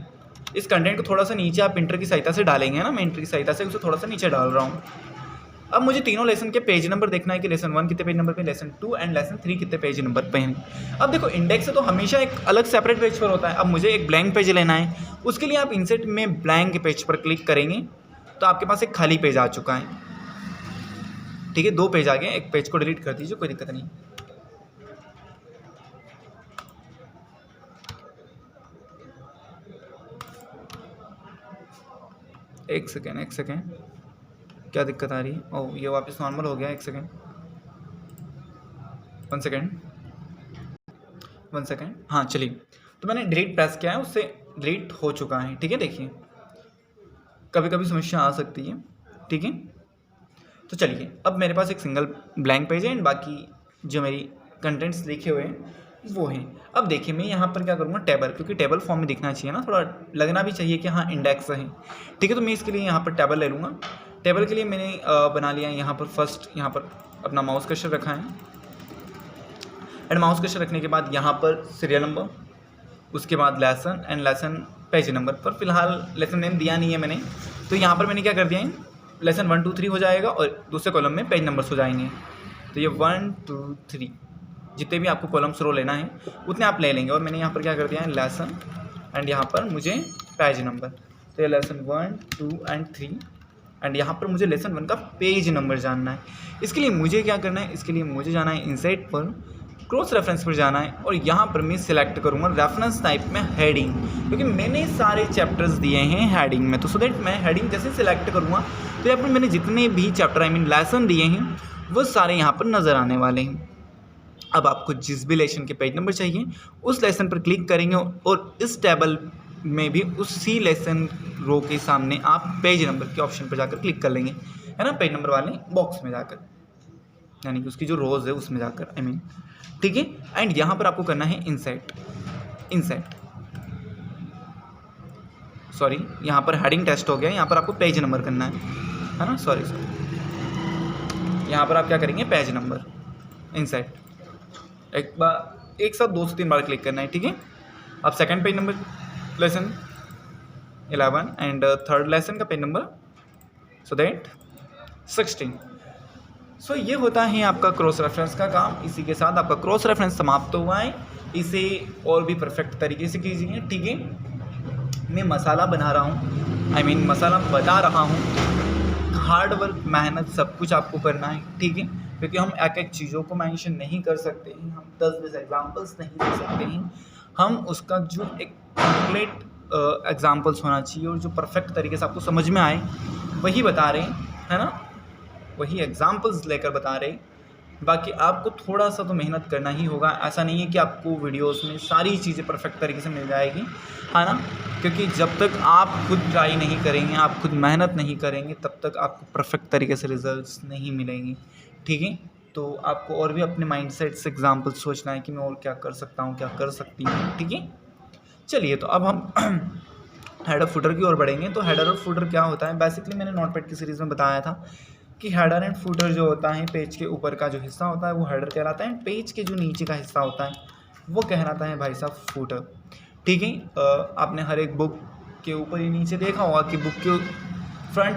इस कंटेंट को थोड़ा सा नीचे आप इंटर की सहायता से डालेंगे, ना, मैं इंटर की सहायता से उसे थोड़ा सा नीचे डाल रहा हूँ। अब मुझे तीनों लेसन के पेज नंबर देखना है कि लेसन 1 कितने पेज नंबर पे, लेसन 2 एंड लेसन 3 कितने पेज नंबर पे हैं। अब देखो इंडेक्स तो हमेशा एक अलग सेपरेट पेज पर होता है। अब मुझे एक ब्लैंक पेज लेना है, उसके लिए आप इंसर्ट में ब्लैंक पेज पर क्लिक करेंगे तो आपके पास एक खाली पेज आ चुका है, ठीक है। 2 पेज आ गए, एक पेज को डिलीट कर दीजिए, कोई दिक्कत नहीं। एक सेकेंड, क्या दिक्कत आ रही है, ओह ये वापस नॉर्मल हो गया। 1 सेकेंड, हाँ चलिए। तो मैंने डिलीट प्रेस किया है, उससे डिलीट हो चुका है, ठीक है। देखिए कभी कभी समस्या आ सकती है, ठीक है। तो चलिए अब मेरे पास एक सिंगल ब्लैंक पेज है एंड बाकी जो मेरी कंटेंट्स लिखे हुए हैं वो हैं। अब देखिए मैं यहाँ पर क्या करूँगा, टेबल, क्योंकि टेबल फॉर्म में दिखना चाहिए ना, थोड़ा लगना भी चाहिए कि हाँ इंडेक्स है, ठीक है। तो मैं इसके लिए यहाँ पर टेबल ले लूँगा। टेबल के लिए मैंने बना लिया है यहाँ पर फर्स्ट, यहाँ पर अपना माउस कर्सर रखा है एंड माउस कर्सर रखने के बाद यहाँ पर सीरियल नंबर, उसके बाद lesson and lesson page number. पर फिलहाल लेसन नेम दिया नहीं है मैंने, तो यहाँ पर मैंने क्या कर दिया है, लेसन 1 2 3 हो जाएगा और दूसरे कॉलम में पेज नंबर्स हो जाएंगे। तो ये 1 2 3 जितने भी आपको कॉलम्स रो लेना है उतने आप ले लेंगे। और मैंने यहाँ पर क्या कर दिया है, लेसन एंड यहाँ पर मुझे पेज नंबर, तो ये लेसन 1 2 एंड 3 एंड यहाँ पर मुझे लेसन 1 का पेज नंबर जानना है। इसके लिए मुझे क्या करना है, इसके लिए मुझे जाना है इंसर्ट पर, क्रॉस रेफरेंस पर जाना है और यहाँ पर मैं सिलेक्ट करूँगा रेफरेंस टाइप में हेडिंग, क्योंकि मैंने सारे चैप्टर्स दिए हैं हेडिंग में। तो सो दैट मैं हेडिंग जैसे सिलेक्ट करूँगा तो यहाँ पर मैंने जितने भी चैप्टर लेसन दिए हैं वो सारे यहाँ पर नज़र आने वाले हैं। अब आपको जिस भी लेसन के पेज नंबर चाहिए उस लेसन पर क्लिक करेंगे और इस टेबल में भी उसी लेसन रो के सामने आप पेज नंबर के ऑप्शन पर जाकर क्लिक कर लेंगे, है ना, पेज नंबर वाले बॉक्स में जाकर, यानी कि उसकी जो रोज़ है उसमें जाकर, ठीक है। एंड यहाँ पर आपको करना है इंसर्ट सॉरी, यहाँ पर हेडिंग टेस्ट हो गया, यहाँ पर आपको पेज नंबर करना है ना, सॉरी यहाँ पर आप क्या करेंगे, पेज नंबर इंसर्ट एक साथ 2 से 3 बार क्लिक करना है, ठीक है। अब second page number lesson 11 and third lesson का पेज नंबर सो दैट 16। सो ये होता है आपका क्रॉस रेफरेंस का काम। इसी के साथ आपका क्रॉस रेफरेंस समाप्त हुआ है। इसे और भी परफेक्ट तरीके से कीजिए, ठीक है। मैं मसाला बना रहा हूँ, मसाला बता रहा हूँ। हार्ड वर्क, मेहनत सब कुछ आपको करना है, ठीक है, क्योंकि हम एक एक चीज़ों को मेंशन नहीं कर सकते हैं, हम 10-20 एग्जांपल्स नहीं दे सकते हैं। हम उसका जो एक कंप्लीट एग्जांपल्स होना चाहिए और जो परफेक्ट तरीके से आपको समझ में आए वही बता रहे हैं, है ना, वही एग्जांपल्स लेकर बता रहे हैं। बाकी आपको थोड़ा सा तो मेहनत करना ही होगा। ऐसा नहीं है कि आपको वीडियोस में सारी चीज़ें परफेक्ट तरीके से मिल जाएगी, है ना, क्योंकि जब तक आप खुद ट्राई नहीं करेंगे, आप खुद मेहनत नहीं करेंगे, तब तक आपको परफेक्ट तरीके से रिजल्ट्स नहीं मिलेंगे, ठीक है। तो आपको और भी अपने माइंडसेट से एग्जांपल सोचना है कि मैं और क्या कर सकता हूँ, क्या कर सकती हूँ, ठीक है। चलिए, तो अब हम हेडर फुटर की ओर बढ़ेंगे। तो हेडर और फुटर क्या होता है, बेसिकली मैंने नोटपैड की सीरीज़ में बताया था कि हेडर एंड फुटर जो होता है, पेज के ऊपर का जो हिस्सा होता है वो हेडर कहलाता है, पेज के जो नीचे का हिस्सा होता है वो कहलाता है भाई साहब फुटर, ठीक है। आपने हर एक बुक के ऊपर ही नीचे देखा होगा कि बुक के फ्रंट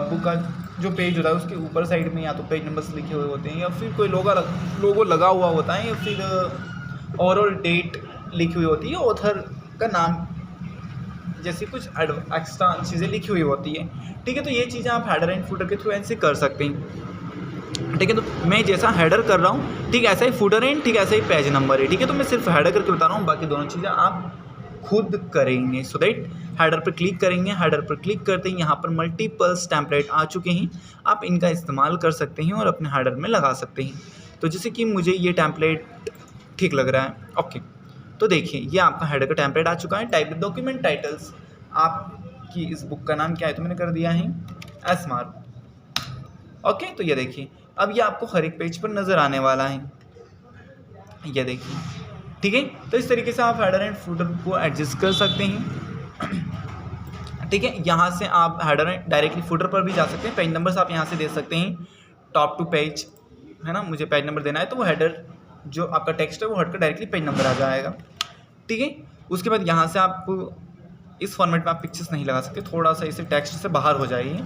बुक का जो पेज होता है उसके ऊपर साइड में या तो पेज नंबर्स लिखे हुए होते हैं या फिर कोई लोगो लगा हुआ होता है या फिर ओवरऑल डेट लिखी हुई होती है, ऑथर का नाम जैसे कुछ एक्स्ट्रा चीज़ें लिखी हुई होती है, ठीक है। तो ये चीज़ें आप हेडर एंड फुटर के थ्रू ऐसे कर सकते हैं, ठीक है। तो मैं जैसा हेडर कर रहा हूँ, ठीक ऐसा ही फुटर है, ठीक ऐसा ही पेज नंबर है, ठीक है। तो मैं सिर्फ हेडर करके बता रहा हूँ, बाकी दोनों चीज़ें आप खुद करेंगे। सो दैट हेडर पर क्लिक करेंगे, हेडर पर क्लिक करते ही यहाँ पर मल्टीपल्स टेम्पलेट आ चुके हैं, आप इनका इस्तेमाल कर सकते हैं और अपने हेडर में लगा सकते हैं। तो जैसे कि मुझे ये टेम्पलेट ठीक लग रहा है, ओके। तो देखिए, ये आपका हेडर का टेम्पलेट आ चुका है। टाइप द डॉक्यूमेंट टाइटल्स, आपकी इस बुक का नाम क्या है, तो मैंने कर दिया है एस्मार, ओके। तो ये देखिए, अब ये आपको हर एक पेज पर नज़र आने वाला है, ये देखिए, ठीक है। तो इस तरीके से आप हेडर एंड फुटर को एडजस्ट कर सकते हैं, ठीक है। यहाँ से आप हेडर डायरेक्टली फुटर पर भी जा सकते हैं। पेज नंबर्स आप यहाँ से दे सकते हैं, टॉप टू पेज, है ना, मुझे पेज नंबर देना है तो वो हेडर जो आपका टेक्स्ट है वो हटकर डायरेक्टली पेज नंबर आ जाएगा, ठीक है। उसके बाद यहाँ से आप इस फॉर्मेट में आप पिक्चर्स नहीं लगा सकते, थोड़ा सा इसे टेक्स्ट से बाहर हो जाइए, है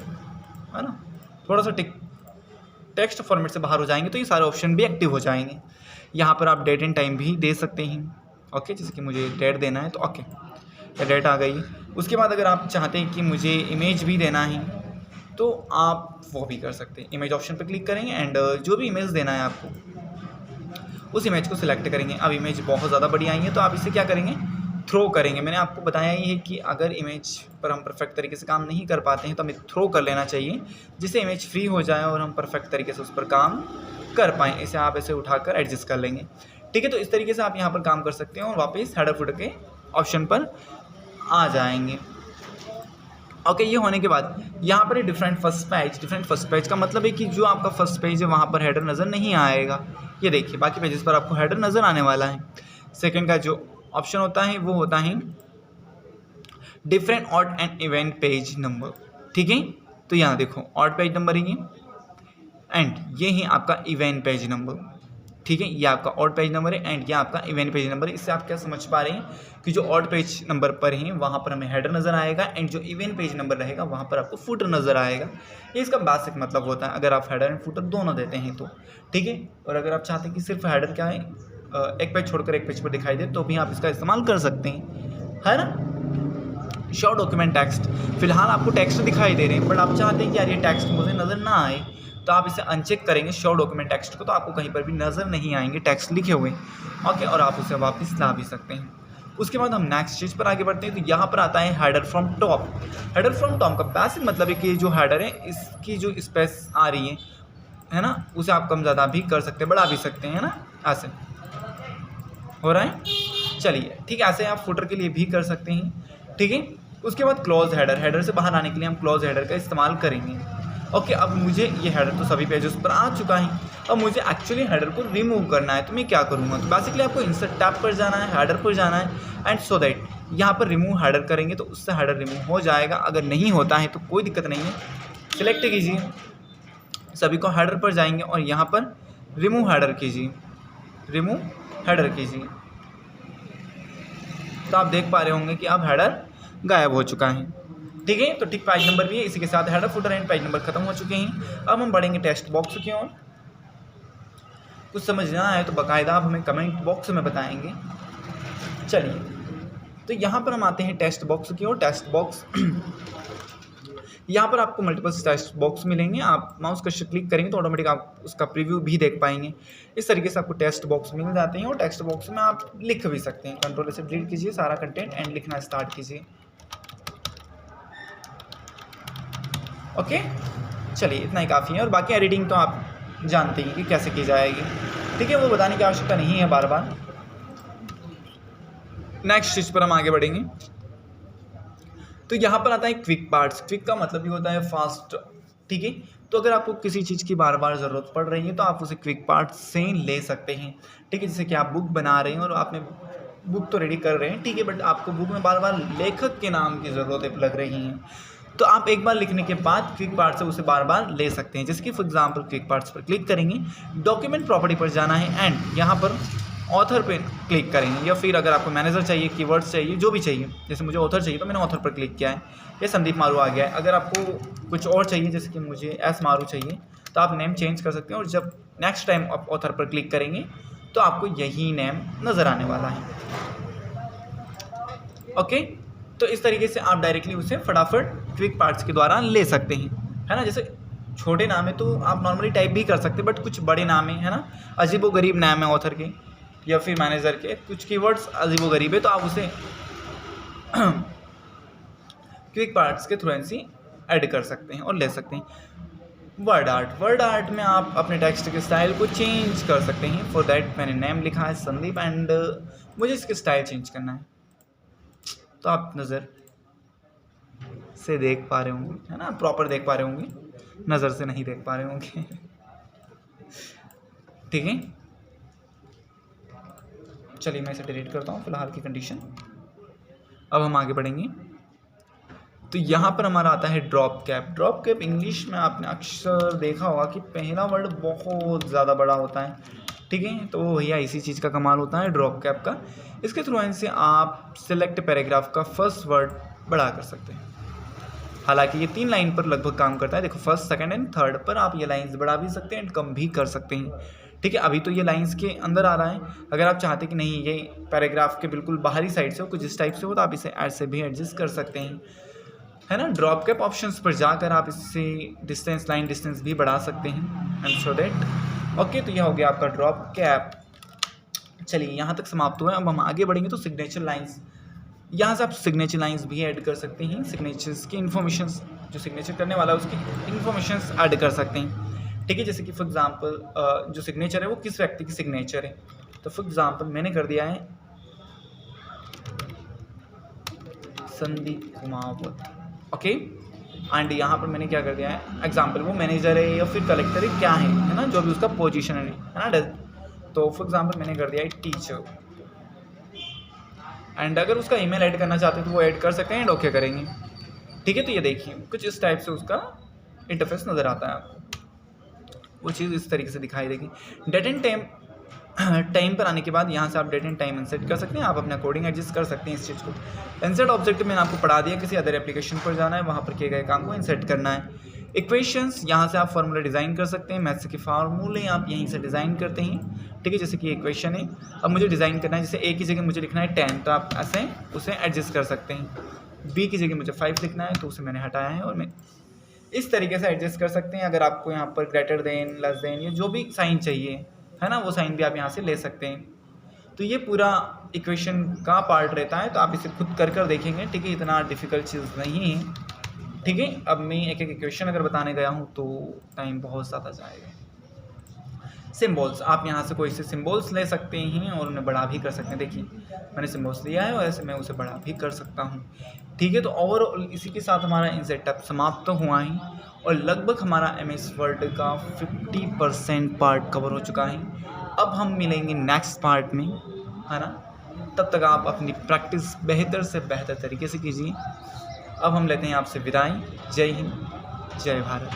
ना, थोड़ा सा टेक्स्ट फॉर्मेट से बाहर हो जाएंगे तो ये सारे ऑप्शन भी एक्टिव हो जाएंगे। यहाँ पर आप डेट एंड टाइम भी दे सकते हैं, ओके, जैसे कि मुझे डेट देना है तो ओके, ये डेट आ गई। उसके बाद अगर आप चाहते हैं कि मुझे इमेज भी देना है तो आप वो भी कर सकते हैं। इमेज ऑप्शन पर क्लिक करेंगे एंड जो भी इमेज देना है आपको उस इमेज को सिलेक्ट करेंगे। अब इमेज बहुत ज़्यादा बड़ी आई है तो आप इसे क्या करेंगे, थ्रो करेंगे। मैंने आपको बताया ही है कि अगर इमेज पर हम परफेक्ट तरीके से काम नहीं कर पाते हैं तो हमें थ्रो कर लेना चाहिए, जिससे इमेज फ्री हो जाए और हम परफेक्ट तरीके से उस पर काम कर पाएँ। इसे आप ऐसे उठाकर एडजस्ट कर लेंगे, ठीक है। तो इस तरीके से आप यहाँ पर काम कर सकते हैं और वापस हेडर फुटर के ऑप्शन पर आ जाएंगे, ओके। ये होने के बाद यहाँ पर डिफरेंट फर्स्ट पेज का मतलब है कि जो आपका फर्स्ट पेज है वहाँ पर हेडर नज़र नहीं आएगा। ये देखिए, बाकी पेजेस पर आपको हेडर नज़र आने वाला है। सेकंड का जो ऑप्शन होता है वो होता है different odd and event page number, ठीक है। तो यहाँ देखो, ऑड पेज नंबर है ये एंड ये है आपका इवेंट पेज नंबर, ठीक है। ये आपका ऑड पेज नंबर है एंड ये आपका इवेंट पेज नंबर है। इससे आप क्या समझ पा रहे हैं कि जो ऑड पेज नंबर पर हैं वहाँ पर हमें हेडर नज़र आएगा एंड जो इवेंट पेज नंबर रहेगा वहाँ पर आपको फुटर नज़र आएगा। ये इसका बेसिक मतलब होता है अगर आप हेडर एंड फुटर दोनों देते हैं तो, ठीक है। और अगर आप चाहते हैं कि सिर्फ हेडर क्या है, एक पेज छोड़कर एक पेज पर दिखाई दे, तो भी आप इसका इस्तेमाल कर सकते हैं, है ना। शो डॉक्यूमेंट टेक्स्ट, फिलहाल आपको टेक्स्ट दिखाई दे रहे हैं बट आप चाहते हैं कि यार ये टेक्स्ट मुझे नज़र ना आए, तो आप इसे अनचेक करेंगे शो डॉक्यूमेंट टेक्स्ट को, तो आपको कहीं पर भी नज़र नहीं आएंगे टेक्स्ट लिखे हुए, ओके। और आप उसे वापस ला भी सकते हैं। उसके बाद हम नेक्स्ट चीज़ पर आगे बढ़ते हैं। तो यहाँ पर आता है header from top. Header from top का बेसिक मतलब है कि जो हेडर है इसकी जो स्पेस आ रही है है ना, उसे आप कम ज़्यादा भी कर सकते हैं, बढ़ा भी सकते हैं, है ना, ऐसे हो रहा है। चलिए ठीक है, ऐसे आप फुटर के लिए भी कर सकते हैं। ठीक है, उसके बाद क्लोज हेडर, हेडर से बाहर आने के लिए हम क्लोज हेडर का इस्तेमाल करेंगे। ओके, अब मुझे ये हेडर तो सभी पेजेस पर आ चुका है, अब मुझे एक्चुअली हेडर को रिमूव करना है, तो मैं क्या करूँगा, तो बेसिकली आपको इंसर्ट टैब पर जाना है, हेडर पर जाना है, एंड सो दैट यहाँ पर रिमूव हेडर करेंगे तो उससे हेडर रिमूव हो जाएगा। अगर नहीं होता है तो कोई दिक्कत नहीं है, सिलेक्ट कीजिए, सभी को हेडर पर जाएंगे और यहाँ पर रिमूव हेडर कीजिए, रिमूव हेडर कीजिए, तो आप देख पा रहे होंगे कि अब हेडर गायब हो चुका है। ठीक है, तो ठीक पेज नंबर भी है, इसी के साथ header footer and page number खत्म हो चुके हैं। अब हम बढ़ेंगे टेक्स्ट बॉक्स की ओर। कुछ समझना है तो बाकायदा आप हमें कमेंट बॉक्स में बताएंगे। चलिए, तो यहाँ पर हम आते हैं टेक्स्ट बॉक्स की ओर। टेक्स्ट बॉक्स यहाँ पर आपको मल्टीपल टेक्स्ट बॉक्स मिलेंगे, आप माउस का क्लिक करेंगे तो ऑटोमेटिक आप उसका प्रीव्यू भी देख पाएंगे। इस तरीके से आपको टेक्स्ट बॉक्स मिल जाते हैं और टेक्स्ट बॉक्स में आप लिख भी सकते हैं। कंट्रोल से डिलीट कीजिए सारा कंटेंट एंड लिखना स्टार्ट कीजिए। ओके, चलिए इतना ही काफ़ी है, और बाकी एडिटिंग तो आप जानते हैं कि कैसे की जाएगी। ठीक है, वो बताने की आवश्यकता नहीं है बार बार। नेक्स्ट चीज़ पर हम आगे बढ़ेंगे, तो यहाँ पर आता है क्विक पार्ट्स। क्विक का मतलब ये होता है फास्ट। ठीक है, तो अगर आपको किसी चीज़ की बार बार ज़रूरत पड़ रही है तो आप उसे क्विक पार्ट्स से ले सकते हैं। ठीक है, जैसे कि आप बुक बना रहे हैं और आपने बुक तो रेडी कर रहे हैं, ठीक है, बट आपको बुक में बार बार लेखक के नाम की ज़रूरत लग रही है, तो आप एक बार लिखने के बाद क्विक पार्ट से उसे बार बार ले सकते हैं। जैसे कि फॉर एग्जांपल क्विक पार्ट्स पर क्लिक करेंगे, डॉक्यूमेंट प्रॉपर्टी पर जाना है एंड यहाँ पर ऑथर पे क्लिक करेंगे, या फिर अगर आपको मैनेजर चाहिए, कीवर्ड्स चाहिए, जो भी चाहिए, जैसे मुझे ऑथर चाहिए तो मैंने ऑथर पर क्लिक किया है, ये संदीप मारू आ गया है। अगर आपको कुछ और चाहिए, जैसे कि मुझे एस मारू चाहिए, तो आप नेम चेंज कर सकते हैं, और जब नेक्स्ट टाइम आप ऑथर पर क्लिक करेंगे तो आपको यही नेम नज़र आने वाला है। ओके, तो इस तरीके से आप डायरेक्टली उसे फटाफट क्विक पार्ट्स के द्वारा ले सकते हैं, है ना। जैसे छोटे नाम है तो आप नॉर्मली टाइप भी कर सकते हैं, बट कुछ बड़े नाम है ना, अजीबोगरीब नाम है ऑथर के या फिर मैनेजर के, कुछ कीवर्ड्स अजीबोगरीब है, तो आप उसे क्विक पार्ट्स के थ्रू ऐसे ऐड कर सकते हैं और ले सकते हैं। वर्ड आर्ट, वर्ड आर्ट में आप अपने टेक्स्ट के स्टाइल को चेंज कर सकते हैं। फॉर दैट मैंने नेम लिखा है संदीप एंड मुझे इसके स्टाइल चेंज करना है, तो आप नज़र से देख पा रहे होंगे, है ना, प्रॉपर देख पा रहे होंगे, नज़र से नहीं देख पा रहे होंगे। ठीक है, चलिए मैं इसे डिलीट करता हूँ फिलहाल की कंडीशन। अब हम आगे बढ़ेंगे, तो यहाँ पर हमारा आता है drop cap. Drop cap English में आपने अक्सर देखा होगा कि पहला वर्ड बहुत ज़्यादा बड़ा होता है। ठीक है, तो भैया इसी चीज़ का कमाल होता है ड्रॉप कैप का। इसके थ्रू से आप सिलेक्ट पैराग्राफ का फर्स्ट वर्ड बढ़ा कर सकते हैं। हालांकि ये 3 लाइन पर लगभग काम करता है। देखो, फर्स्ट, सेकंड एंड थर्ड पर आप ये लाइंस बढ़ा भी सकते हैं एंड कम भी कर सकते हैं। ठीक है, अभी तो ये लाइंस के अंदर आ रहा है। अगर आप चाहते कि नहीं ये पैराग्राफ के बिल्कुल बाहरी साइड से हो, कुछ इस टाइप से हो, तो आप इसे ऐसे भी एडजस्ट कर सकते हैं, है ना। ड्रॉप कैप ऑप्शंस पर जाकर आप इससे डिस्टेंस, लाइन डिस्टेंस भी बढ़ा सकते हैं एंड सो दैट। ओके, तो यह हो गया आपका ड्रॉप कैप। चलिए यहाँ तक समाप्त हुआ है। अब हम आगे बढ़ेंगे तो सिग्नेचर लाइंस, यहाँ से आप सिग्नेचर लाइंस भी ऐड कर सकते हैं। सिग्नेचर्स की इन्फॉर्मेशंस, जो सिग्नेचर करने वाला है उसकी इन्फॉर्मेशंस ऐड कर सकते हैं। ठीक है, जैसे कि फॉर एग्जांपल जो सिग्नेचर है वो किस व्यक्ति की सिग्नेचर है, तो फॉर एग्जांपल मैंने कर दिया है संदीप कुमावत। ओके, एंड यहाँ पर मैंने क्या कर दिया है, एग्जांपल वो मैनेजर है या फिर कलेक्टर है, क्या है ना, जो भी उसका पोजीशन है ना। तो फॉर एग्जांपल मैंने कर दिया है टीचर, एंड अगर उसका ईमेल ऐड करना चाहते हैं तो वो ऐड कर सकते हैं एंड ओके करेंगे। ठीक है, तो ये देखिए कुछ इस टाइप से उसका इंटरफेस नज़र आता है आपको, वो चीज़ इस तरीके से दिखाई देगी। डेट एंड टाइम पर आने के बाद यहाँ से आप डेट एंड टाइम इंसर्ट कर सकते हैं, आप अपने अकॉर्डिंग एडजस्ट कर सकते हैं इस चीज़ को। इंसर्ट ऑब्जेक्ट मैंने आपको पढ़ा दिया, किसी अदर एप्लीकेशन पर जाना है, वहाँ पर किए गए काम को इंसर्ट करना है। इक्वेशंस, यहाँ से आप फार्मूला डिज़ाइन कर सकते हैं, मैथ्स के फार्मूले आप यहीं से डिज़ाइन करते हैं। ठीक है, जैसे कि इक्वेशन है, अब मुझे डिज़ाइन करना है, जैसे ए की जगह मुझे लिखना है 10, तो आप ऐसे उसे एडजस्ट कर सकते हैं। बी की जगह मुझे 5 लिखना है, तो उसे मैंने हटाया है और मैं इस तरीके से एडजस्ट कर सकते हैं। अगर आपको यहाँ पर ग्रेटर देन, लेस देन, या जो भी साइन चाहिए, है ना, वो साइन भी आप यहाँ से ले सकते हैं। तो ये पूरा इक्वेशन का पार्ट रहता है, तो आप इसे खुद कर देखेंगे। ठीक है, इतना डिफ़िकल्ट चीज़ नहीं है। ठीक है, अब मैं एक एक इक्वेशन अगर बताने गया हूँ तो टाइम बहुत ज़्यादा जाएगा। सिम्बल्स, आप यहाँ से कोई से सिम्बल्स ले सकते हैं और उन्हें बड़ा भी कर सकते हैं। देखिए मैंने सिम्बल्स लिया है और ऐसे मैं उसे बड़ा भी कर सकता हूँ। ठीक है, तो ओवरऑल इसी के साथ हमारा इंसेट टैब समाप्त तो हुआ है और लगभग हमारा MS वर्ड का 50% पार्ट कवर हो चुका है। अब हम मिलेंगे नेक्स्ट पार्ट में, है ना। तब तक आप अपनी प्रैक्टिस बेहतर से बेहतर तरीके से कीजिए। अब हम लेते हैं आपसे विदाई। जय हिंद, जय भारत।